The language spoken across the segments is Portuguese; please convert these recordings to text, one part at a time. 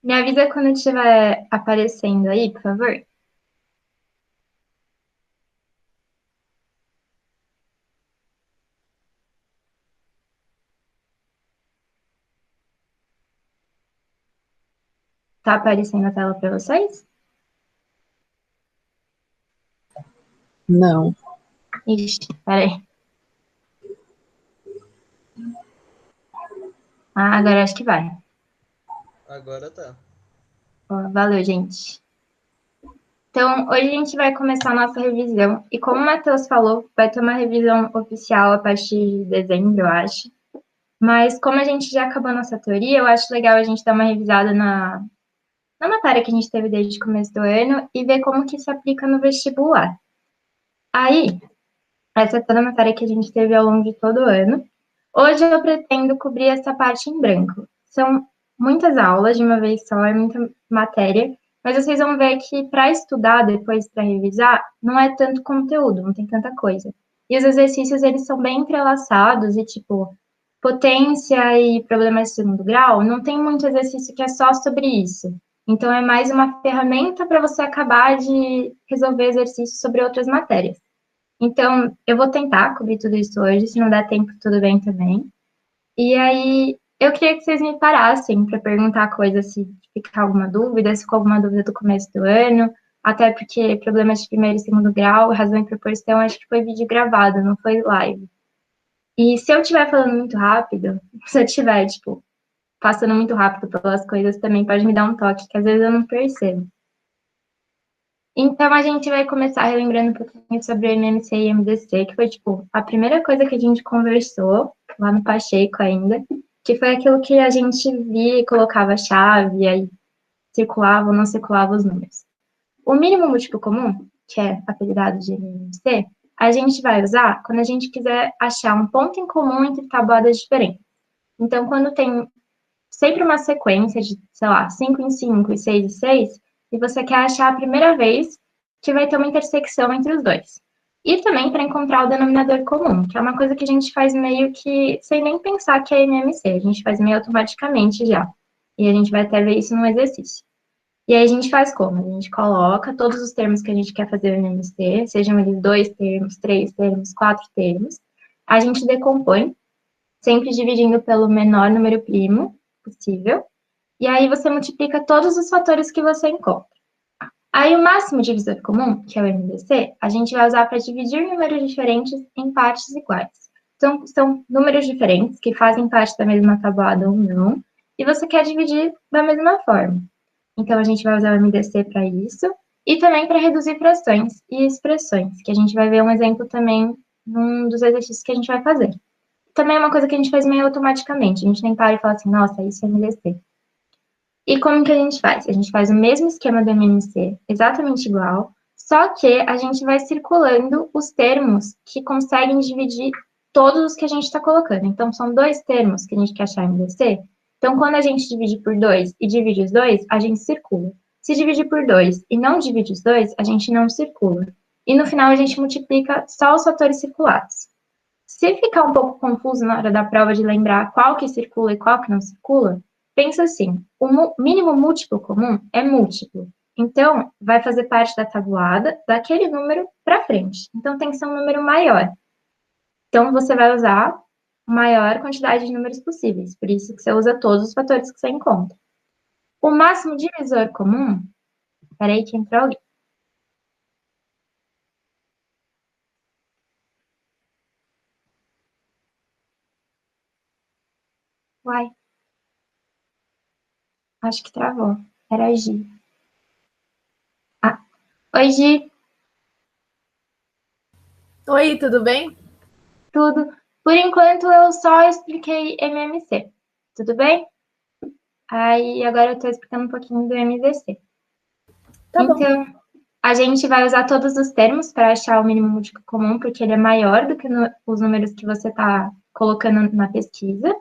Me avisa quando estiver aparecendo aí, por favor. Tá aparecendo a tela para vocês? Não. Ixi, peraí. Ah, agora acho que vai. Agora tá. Ó, valeu, gente. Então, hoje a gente vai começar a nossa revisão. E como o Matheus falou, vai ter uma revisão oficial a partir de dezembro, eu acho. Mas como a gente já acabou a nossa teoria, eu acho legal a gente dar uma revisada na matéria que a gente teve desde o começo do ano e ver como que se aplica no vestibular. Aí, essa é toda a matéria que a gente teve ao longo de todo o ano. Hoje eu pretendo cobrir essa parte em branco. São muitas aulas de uma vez só, é muita matéria, mas vocês vão ver que para estudar depois, para revisar, não é tanto conteúdo, não tem tanta coisa. E os exercícios, eles são bem entrelaçados e, tipo, potência e problemas de segundo grau, não tem muito exercício que é só sobre isso. Então, é mais uma ferramenta para você acabar de resolver exercícios sobre outras matérias. Então, eu vou tentar cobrir tudo isso hoje, se não der tempo, tudo bem também. E aí, eu queria que vocês me parassem para perguntar coisas, se ficar alguma dúvida, se ficou alguma dúvida do começo do ano, até porque problemas de primeiro e segundo grau, razão e proporção, acho que foi vídeo gravado, não foi live. E se eu estiver falando muito rápido, se eu estiver, tipo, passando muito rápido pelas coisas, também pode me dar um toque, que às vezes eu não percebo. Então, a gente vai começar relembrando um pouquinho sobre o MMC e MDC, que foi, tipo, a primeira coisa que a gente conversou, lá no Pacheco ainda, que foi aquilo que a gente via e colocava a chave, aí circulava ou não circulava os números. O mínimo múltiplo comum, que é apelidado de MMC, a gente vai usar quando a gente quiser achar um ponto em comum entre tabuadas diferentes. Então, quando tem sempre uma sequência de, sei lá, 5 em 5 e 6 em 6, e você quer achar a primeira vez que vai ter uma intersecção entre os dois. E também para encontrar o denominador comum, que é uma coisa que a gente faz meio que sem nem pensar que é MMC, a gente faz meio automaticamente já. E a gente vai até ver isso no exercício. E aí a gente faz como? A gente coloca todos os termos que a gente quer fazer no MMC, sejam eles dois termos, três termos, quatro termos. A gente decompõe, sempre dividindo pelo menor número primo possível. E aí você multiplica todos os fatores que você encontra. Aí o máximo divisor comum, que é o MDC, a gente vai usar para dividir números diferentes em partes iguais. Então, são números diferentes que fazem parte da mesma tabuada ou não, e você quer dividir da mesma forma. Então, a gente vai usar o MDC para isso, e também para reduzir frações e expressões, que a gente vai ver um exemplo também num dos exercícios que a gente vai fazer. Também é uma coisa que a gente faz meio automaticamente, a gente nem para e fala assim, nossa, isso é MDC. E como que a gente faz? A gente faz o mesmo esquema do MMC, exatamente igual, só que a gente vai circulando os termos que conseguem dividir todos os que a gente está colocando. Então, são dois termos que a gente quer achar MDC. Então, quando a gente divide por dois e divide os dois, a gente circula. Se dividir por dois e não divide os dois, a gente não circula. E no final, a gente multiplica só os fatores circulados. Se ficar um pouco confuso na hora da prova de lembrar qual que circula e qual que não circula, pensa assim, o mínimo múltiplo comum é múltiplo. Então, vai fazer parte da tabuada daquele número para frente. Então, tem que ser um número maior. Então, você vai usar a maior quantidade de números possíveis. Por isso que você usa todos os fatores que você encontra. O máximo divisor comum... Peraí que entrou alguém. Uai, acho que travou. Era a Gi. Ah, oi, Gi. Oi, tudo bem? Tudo. Por enquanto, eu só expliquei MMC. Tudo bem? Aí, agora eu estou explicando um pouquinho do MDC. Tá bom. Então, a gente vai usar todos os termos para achar o mínimo múltiplo comum, porque ele é maior do que os números que você está colocando na pesquisa.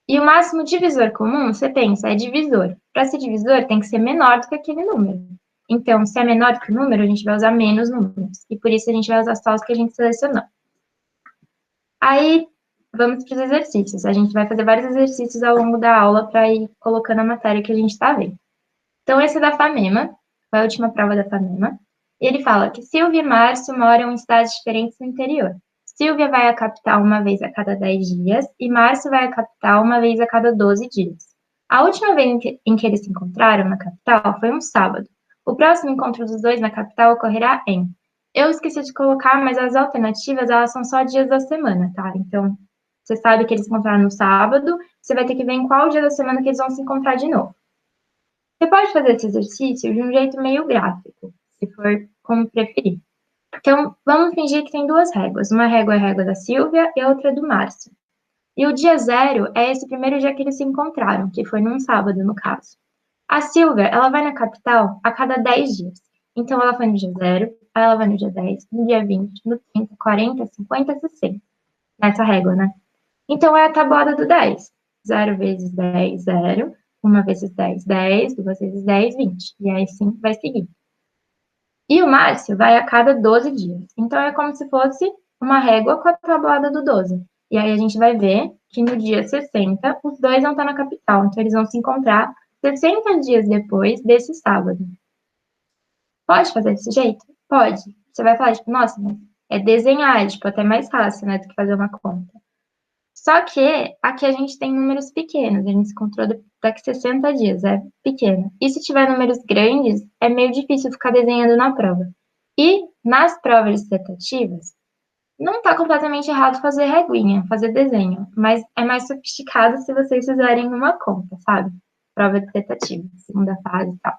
E o máximo divisor comum, você pensa, é divisor. Para ser divisor, tem que ser menor do que aquele número. Então, se é menor do que o número, a gente vai usar menos números. E por isso a gente vai usar só os que a gente selecionou. Aí, vamos para os exercícios. A gente vai fazer vários exercícios ao longo da aula para ir colocando a matéria que a gente está vendo. Então, esse é da FAMEMA, foi a última prova da FAMEMA. E ele fala que Silvia e Márcio moram em cidades diferentes no interior. Silvia vai à capital uma vez a cada 10 dias e Márcio vai à capital uma vez a cada 12 dias. A última vez em que eles se encontraram na capital foi um sábado. O próximo encontro dos dois na capital ocorrerá em... Eu esqueci de colocar, mas as alternativas, elas são só dias da semana, tá? Então, você sabe que eles se encontraram no sábado, você vai ter que ver em qual dia da semana que eles vão se encontrar de novo. Você pode fazer esse exercício de um jeito meio gráfico, se for como preferir. Então, vamos fingir que tem duas réguas. Uma régua é a régua da Silvia e a outra é do Márcio. E o dia zero é esse primeiro dia que eles se encontraram, que foi num sábado, no caso. A Silvia, ela vai na capital a cada 10 dias. Então, ela foi no dia zero, aí ela vai no dia 10, no dia 20, no 30, 40, 50, 60. Nessa régua, né? Então, é a tabuada do 10. 0 vezes 10, 0. 1 vezes 10, 10. 2 vezes 10, 20. E aí sim, vai seguir. E o Márcio vai a cada 12 dias. Então, é como se fosse uma régua com a tabuada do 12. E aí a gente vai ver que no dia 60, os dois vão estar na capital. Então, eles vão se encontrar 60 dias depois desse sábado. Pode fazer desse jeito? Pode. Você vai falar, tipo, nossa, mas é desenhar, tipo, até mais fácil, né, do que fazer uma conta. Só que aqui a gente tem números pequenos, a gente se encontrou daqui 60 dias, é pequeno. E se tiver números grandes, é meio difícil ficar desenhando na prova. E nas provas dissertativas, não está completamente errado fazer reguinha, fazer desenho, mas é mais sofisticado se vocês fizerem uma conta, sabe? Prova dissertativa, segunda fase e tal.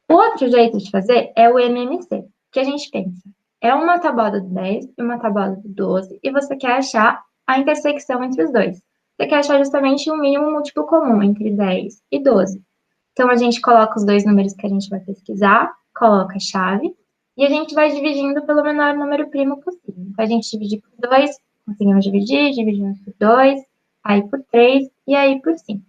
O outro jeito de fazer é o MMC, que a gente pensa. É uma tabuada do 10 e uma tabuada do 12, e você quer achar a intersecção entre os dois. Você quer achar justamente um mínimo múltiplo comum entre 10 e 12. Então, a gente coloca os dois números que a gente vai pesquisar, coloca a chave, e a gente vai dividindo pelo menor número primo possível. Então, a gente divide por 2, conseguimos dividir, dividimos por 2, aí por 3 e aí por 5.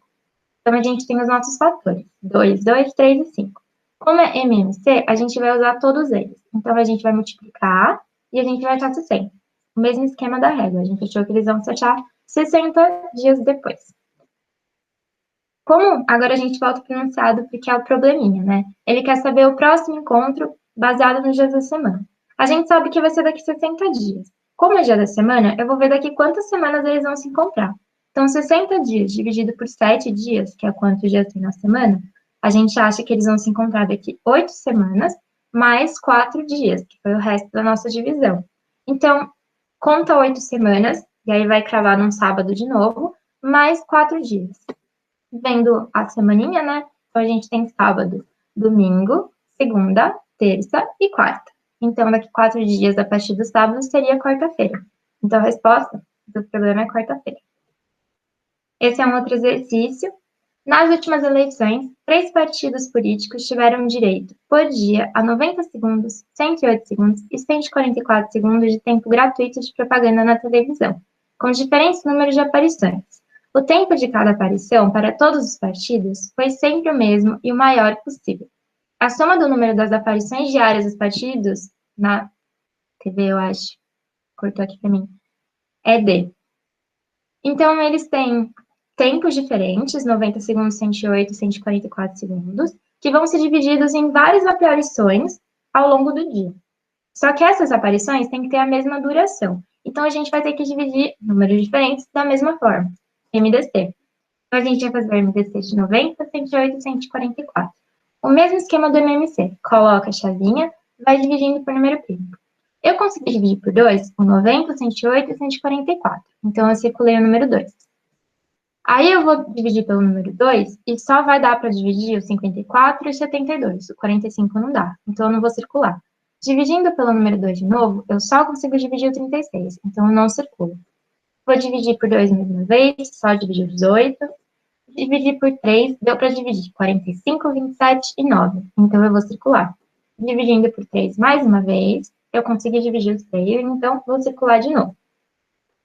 Então, a gente tem os nossos fatores, 2, 2, 3 e 5. Como é MMC, a gente vai usar todos eles. Então, a gente vai multiplicar e a gente vai achar 60. O mesmo esquema da régua. A gente achou que eles vão se achar 60 dias depois. Como agora a gente volta para o enunciado, porque é o probleminha, né? Ele quer saber o próximo encontro baseado nos dias da semana. A gente sabe que vai ser daqui 60 dias. Como é dia da semana, eu vou ver daqui quantas semanas eles vão se encontrar. Então, 60 dias dividido por 7 dias, que é quantos dias tem na semana, a gente acha que eles vão se encontrar daqui 8 semanas, mais 4 dias, que foi o resto da nossa divisão. Então, conta 8 semanas, e aí vai cravar num sábado de novo, mais 4 dias. Vendo a semaninha, né? Então, a gente tem sábado, domingo, segunda, terça e quarta. Então, daqui 4 dias, a partir do sábado, seria quarta-feira. Então, a resposta do problema é quarta-feira. Esse é um outro exercício. Nas últimas eleições, 3 partidos políticos tiveram direito, por dia, a 90 segundos, 108 segundos e 144 segundos de tempo gratuito de propaganda na televisão, com diferentes números de aparições. O tempo de cada aparição para todos os partidos foi sempre o mesmo e o maior possível. A soma do número das aparições diárias dos partidos, na TV, eu acho, cortou aqui para mim, é D. Então, eles têm tempos diferentes, 90 segundos, 108, 144 segundos, que vão ser divididos em várias aparições ao longo do dia. Só que essas aparições têm que ter a mesma duração. Então, a gente vai ter que dividir números diferentes da mesma forma. MDC. Então, a gente vai fazer o MDC de 90, 108 e 144. O mesmo esquema do MMC. Coloca a chavinha, vai dividindo por número primo. Eu consegui dividir por 2 o 90, 108 e 144. Então, eu circulei o número 2. Aí eu vou dividir pelo número 2 e só vai dar para dividir o 54 e o 72. O 45 não dá, então eu não vou circular. Dividindo pelo número 2 de novo, eu só consigo dividir o 36, então eu não circulo. Vou dividir por 2 mais uma vez, só dividir 18. Dividir por 3, deu para dividir 45, 27 e 9, então eu vou circular. Dividindo por 3 mais uma vez, eu consegui dividir os 3, então vou circular de novo.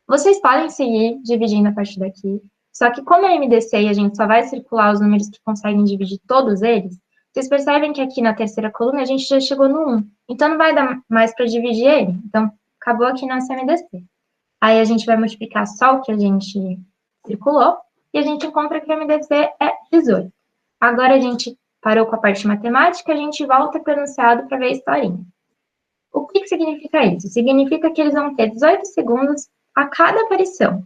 Vocês podem seguir dividindo a partir daqui, só que como é MDC e a gente só vai circular os números que conseguem dividir todos eles, vocês percebem que aqui na terceira coluna a gente já chegou no 1. Então, não vai dar mais para dividir ele. Então, acabou aqui nossa MDC. Aí, a gente vai multiplicar só o que a gente circulou e a gente encontra que o MDC é 18. Agora, a gente Parou com a parte matemática, a gente volta para o enunciado para ver a historinha. O que significa isso? Significa que eles vão ter 18 segundos a cada aparição.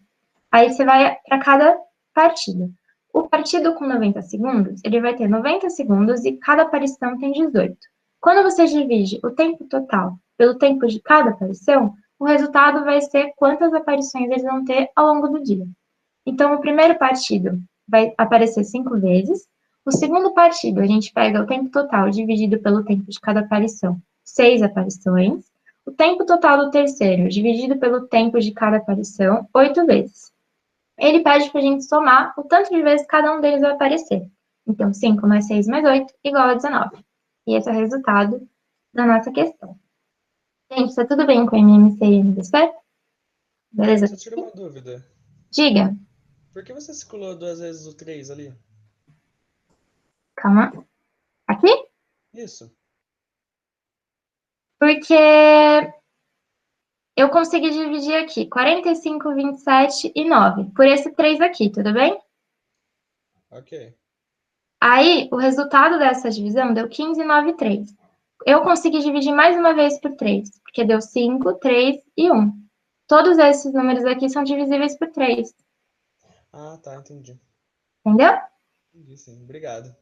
Aí você vai para cada partido. O partido com 90 segundos, ele vai ter 90 segundos e cada aparição tem 18. Quando você divide o tempo total pelo tempo de cada aparição, o resultado vai ser quantas aparições eles vão ter ao longo do dia. Então, o primeiro partido vai aparecer 5 vezes. O segundo partido, a gente pega o tempo total dividido pelo tempo de cada aparição, 6 aparições. O tempo total do terceiro, dividido pelo tempo de cada aparição, 8 vezes. Ele pede para a gente somar o tanto de vezes cada um deles vai aparecer. Então, 5 mais 6 mais 8 igual a 19. E esse é o resultado da nossa questão. Gente, está tudo bem com MMC e MDC? Beleza? Só tira uma dúvida. Diga. Por que você circulou 2 vezes o 3 ali? Calma. Aqui? Isso. Porque eu consegui dividir aqui 45, 27 e 9 por esse 3 aqui, tudo bem? Ok. Aí, o resultado dessa divisão deu 15, 9 e 3. Eu consegui dividir mais uma vez por 3, porque deu 5, 3 e 1. Todos esses números aqui são divisíveis por 3. Ah, tá, entendi. Entendeu? Entendi, sim. Obrigado.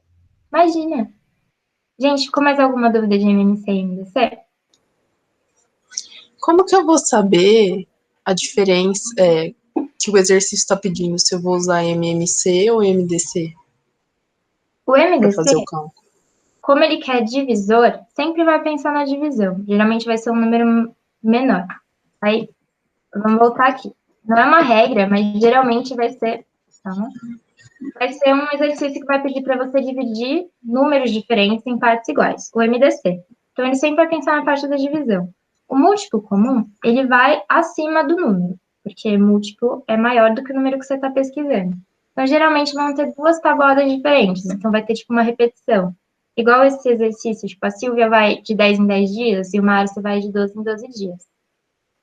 Imagina. Gente, ficou mais alguma dúvida de MMC e MDC? Como que eu vou saber a diferença que o exercício está pedindo, se eu vou usar MMC ou MDC O para MDC, fazer o cálculo? como ele quer divisor, sempre vai pensar na divisão. Geralmente vai ser um número menor. Aí, vamos voltar aqui. Não é uma regra, mas geralmente vai ser... Tá? Vai ser um exercício que vai pedir para você dividir números diferentes em partes iguais, o MDC. Então, ele sempre vai pensar na parte da divisão. O múltiplo comum, ele vai acima do número, porque múltiplo é maior do que o número que você está pesquisando. Então, geralmente, vão ter duas tabuadas diferentes. Então, vai ter, tipo, uma repetição. Igual esse exercício, tipo, a Silvia vai de 10 em 10 dias e o Márcio vai de 12 em 12 dias.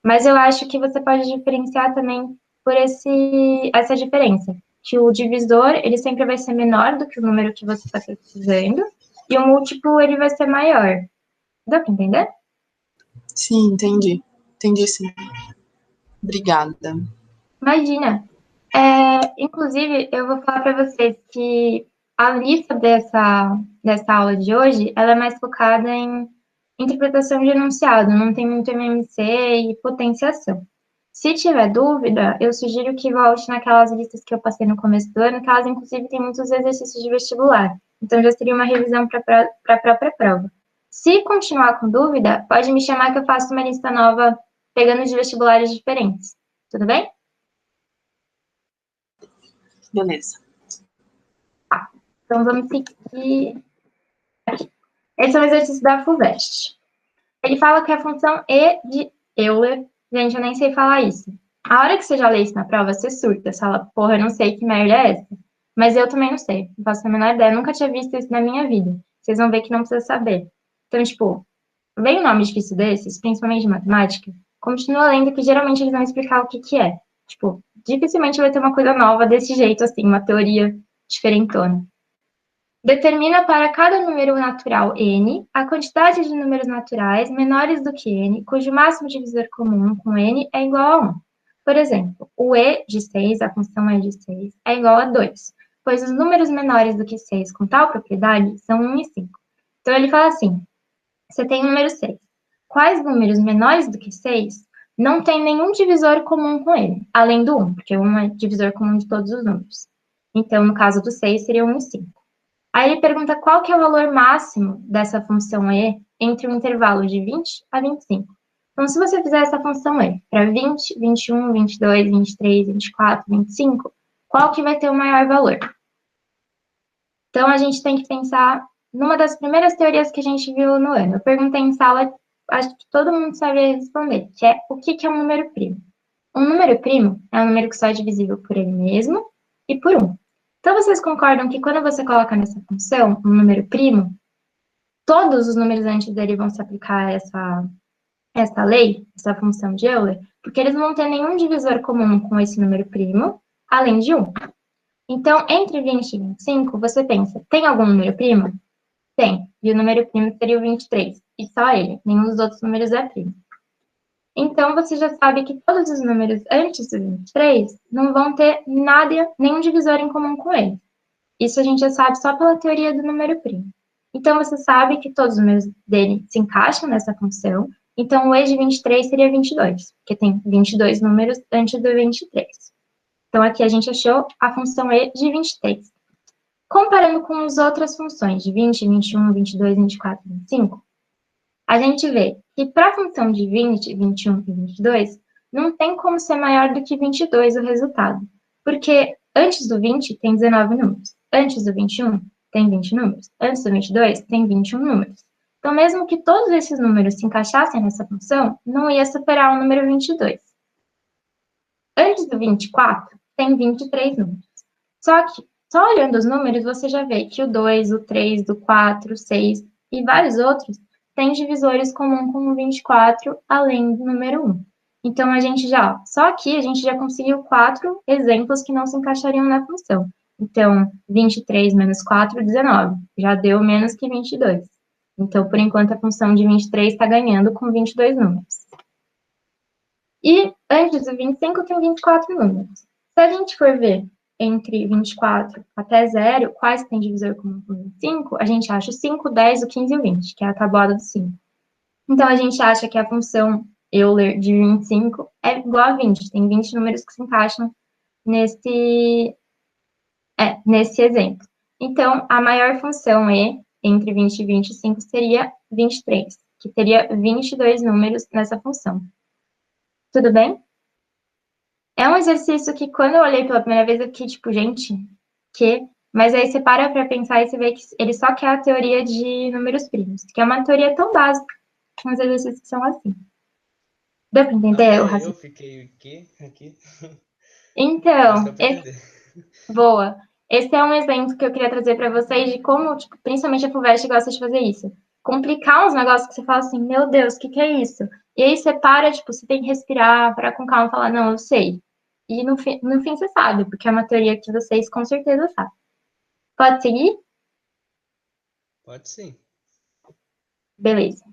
Mas eu acho que você pode diferenciar também por essa diferença. Que o divisor, ele sempre vai ser menor do que o número que você está pesquisando, e o múltiplo, ele vai ser maior. Dá para entender? Sim, entendi. Entendi, sim. Obrigada. Imagina. Inclusive, eu vou falar para vocês que a lista dessa aula de hoje, ela é mais focada em interpretação de enunciado, não tem muito MMC e potenciação. Se tiver dúvida, eu sugiro que volte naquelas listas que eu passei no começo do ano, que elas, inclusive, têm muitos exercícios de vestibular. Então, já seria uma revisão para a própria prova. Se continuar com dúvida, pode me chamar que eu faço uma lista nova, pegando de vestibulares diferentes. Tudo bem? Beleza. Então, vamos seguir. Esse é um exercício da FUVEST. Ele fala que a função E de Euler... Gente, eu nem sei falar isso. A hora que você já lê isso na prova, você surta. Você fala, porra, eu não sei que merda é essa. Mas eu também não sei. Não faço a menor ideia. Eu nunca tinha visto isso na minha vida. Vocês vão ver que não precisa saber. Então, tipo, vem um nome difícil desses, principalmente de matemática, continua lendo que geralmente eles vão explicar o que que é. Tipo, dificilmente vai ter uma coisa nova desse jeito, assim, uma teoria diferentona. Determina para cada número natural n a quantidade de números naturais menores do que n, cujo máximo divisor comum com n é igual a 1. Por exemplo, o e de 6, a função e de 6, é igual a 2, pois os números menores do que 6 com tal propriedade são 1 e 5. Então, ele fala assim, você tem o número 6. Quais números menores do que 6 não tem nenhum divisor comum com ele, além do 1, porque 1 é divisor comum de todos os números. Então, no caso do 6, seria 1 e 5. Aí ele pergunta qual que é o valor máximo dessa função e entre um intervalo de 20 a 25. Então, se você fizer essa função e para 20, 21, 22, 23, 24, 25, qual que vai ter o maior valor? Então, a gente tem que pensar numa das primeiras teorias que a gente viu no ano. Eu perguntei em sala, acho que todo mundo sabia responder, que é o que é um número primo? Um número primo é um número que só é divisível por ele mesmo e por 1. Então, vocês concordam que quando você coloca nessa função um número primo, todos os números antes dele vão se aplicar a essa lei, essa função de Euler, porque eles não vão ter nenhum divisor comum com esse número primo, além de 1. Então, entre 20 e 25, você pensa, tem algum número primo? Tem. E o número primo seria o 23. E só ele. Nenhum dos outros números é primo. Então, você já sabe que todos os números antes do 23 não vão ter nada, nenhum divisor em comum com ele. Isso a gente já sabe só pela teoria do número primo. Então, você sabe que todos os números dele se encaixam nessa função. Então, o e de 23 seria 22, porque tem 22 números antes do 23. Então, aqui a gente achou a função e de 23. Comparando com as outras funções de 20, 21, 22, 24 e 25, a gente vê que para a função de 20, 21 e 22, não tem como ser maior do que 22 o resultado. Porque antes do 20 tem 19 números. Antes do 21 tem 20 números. Antes do 22 tem 21 números. Então, mesmo que todos esses números se encaixassem nessa função, não ia superar o número 22. Antes do 24 tem 23 números. Só que, só olhando os números, você já vê que o 2, o 3, o 4, o 6 e vários outros têm divisores comuns com o 24, além do número 1. Então, a gente já, só aqui, a gente já conseguiu 4 exemplos que não se encaixariam na função. Então, 23 menos 4, 19. Já deu menos que 22. Então, por enquanto, a função de 23 está ganhando com 22 números. E antes do 25 tem 24 números. Se a gente for ver entre 24 até 0, quais tem divisor comum com 25, a gente acha o 5, o 10, o 15 e o 20, que é a tabuada do 5. Então, a gente acha que a função Euler de 25 é igual a 20. Tem 20 números que se encaixam nesse exemplo. Então, a maior função E entre 20 e 25 seria 23, que teria 22 números nessa função. Tudo bem? É um exercício que, quando eu olhei pela primeira vez, eu fiquei tipo, gente, que... Mas aí você para pensar e você vê que ele só quer a teoria de números primos, que é uma teoria tão básica, que uns exercícios que são assim. Deu para entender o raciocínio? Eu fiquei aqui. Então, Mas deu pra entender. boa. Esse é um exemplo que eu queria trazer para vocês de como, tipo, principalmente a FUVEST gosta de fazer isso. Complicar uns negócios que você fala assim, meu Deus, o que é isso? E aí você para, tipo, você tem que respirar, parar com calma e falar, não, eu sei. E no fim você sabe, porque é uma teoria que vocês com certeza sabem. Pode seguir? Pode sim. Beleza.